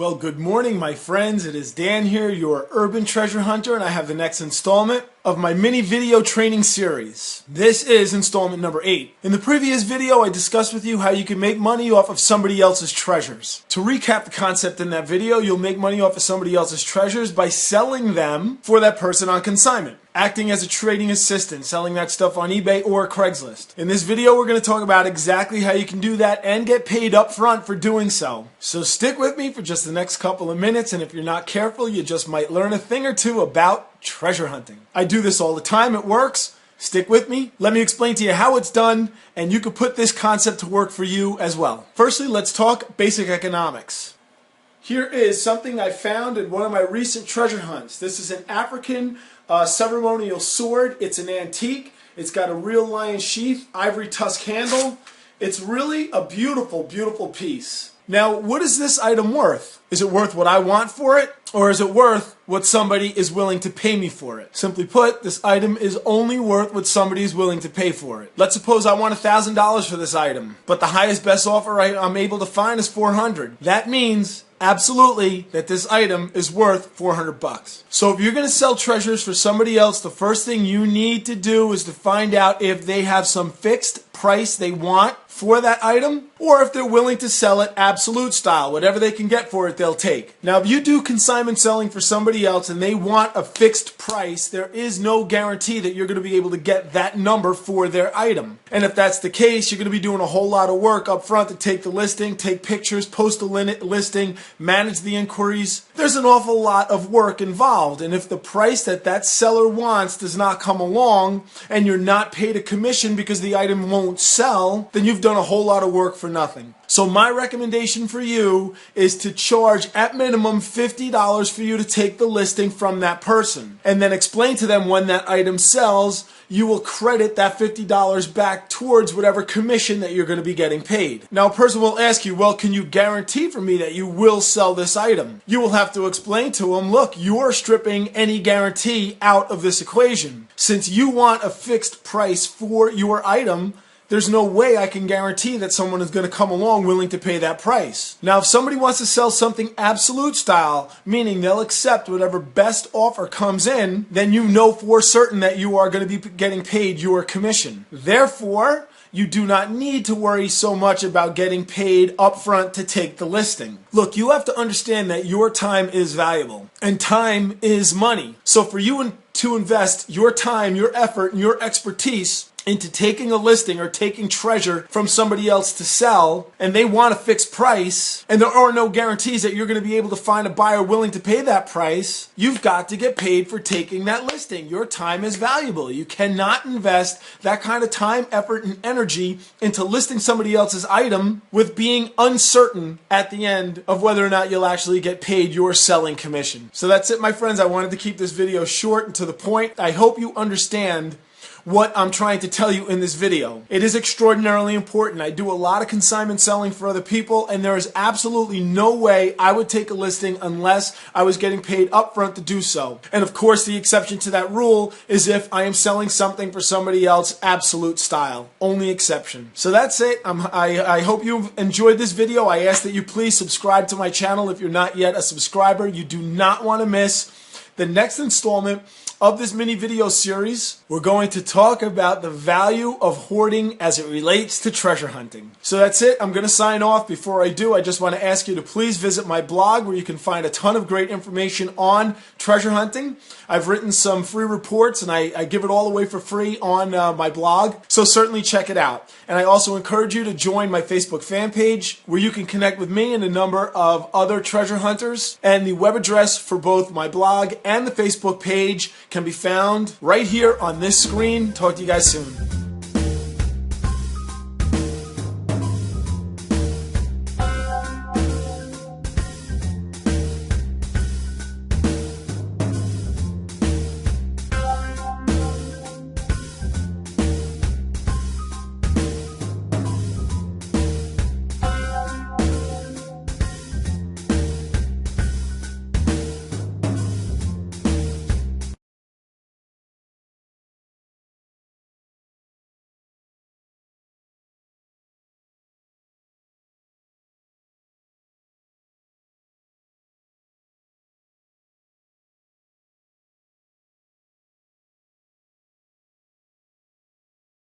Well, good morning, my friends. It is Dan here, your urban treasure hunter, and I have the next installment of my mini video training series. This is installment number 8. In the previous video, I discussed with you how you can make money off of somebody else's treasures. To recap the concept in that video, you'll make money off of somebody else's treasures by selling them for that person on consignment, acting as a trading assistant, selling that stuff on eBay or Craigslist. In this video, we're going to talk about exactly how you can do that and get paid up front for doing so. So stick with me for just the next couple of minutes, and if you're not careful, you just might learn a thing or two about treasure hunting. I do this all the time. It works. Stick with me. Let me explain to you how it's done, and you can put this concept to work for you as well. Firstly, let's talk basic economics. Here is something I found in one of my recent treasure hunts. This is an African ceremonial sword. It's an antique. It's got a real lion sheath, ivory tusk handle. It's really a beautiful, beautiful piece. Now, what is this item worth? Is it worth what I want for it? Or is it worth what somebody is willing to pay me for it? Simply put, this item is only worth what somebody is willing to pay for it. Let's suppose I want $1,000 for this item, but the highest best offer I'm able to find is $400. That means absolutely that this item is worth $400. So if you're going to sell treasures for somebody else, the first thing you need to do is to find out if they have some fixed price they want for that item, or if they're willing to sell it absolute style. Whatever they can get for it, they'll take. Now, if you do consignment selling for somebody else and they want a fixed price, there is no guarantee that you're going to be able to get that number for their item. And if that's the case, you're going to be doing a whole lot of work up front to take the listing, take pictures, post the listing, manage the inquiries. There's an awful lot of work involved. And if the price that seller wants does not come along and you're not paid a commission because the item won't sell, then you've done a whole lot of work for nothing. So my recommendation for you is to charge at minimum $50 for you to take the listing from that person, and then explain to them when that item sells, you will credit that $50 back towards whatever commission that you're going to be getting paid. Now, a person will ask you, well, can you guarantee for me that you will sell this item? You will have to explain to them, look, you are stripping any guarantee out of this equation. Since you want a fixed price for your item, there's no way I can guarantee that someone is going to come along willing to pay that price. Now, if somebody wants to sell something absolute style, meaning they'll accept whatever best offer comes in, then you know for certain that you are going to be getting paid your commission. Therefore, you do not need to worry so much about getting paid upfront to take the listing. Look, you have to understand that your time is valuable, and time is money. So for you to invest your time, your effort, and your expertise into taking a listing or taking treasure from somebody else to sell, and they want a fixed price, and there are no guarantees that you're going to be able to find a buyer willing to pay that price, you've got to get paid for taking that listing. Your time is valuable. You cannot invest that kind of time, effort, and energy into listing somebody else's item with being uncertain at the end of whether or not you'll actually get paid your selling commission. So that's it, my friends. I wanted to keep this video short and to the point. I hope you understand what I'm trying to tell you in this video. It is extraordinarily important. I do a lot of consignment selling for other people, and there is absolutely no way I would take a listing unless I was getting paid upfront to do so. And of course, the exception to that rule is if I am selling something for somebody else absolute style. Only exception. So that's it. I hope you've enjoyed this video. I ask that you please subscribe to my channel if you're not yet a subscriber. You do not want to miss the next installment of this mini video series. We're going to talk about the value of hoarding as it relates to treasure hunting. So that's it. I'm going to sign off. Before I do, I just want to ask you to please visit my blog where you can find a ton of great information on treasure hunting. I've written some free reports and I give it all away for free on my blog. So certainly check it out. And I also encourage you to join my Facebook fan page where you can connect with me and a number of other treasure hunters. And the web address for both my blog and the Facebook page can be found right here on this screen. Talk to you guys soon.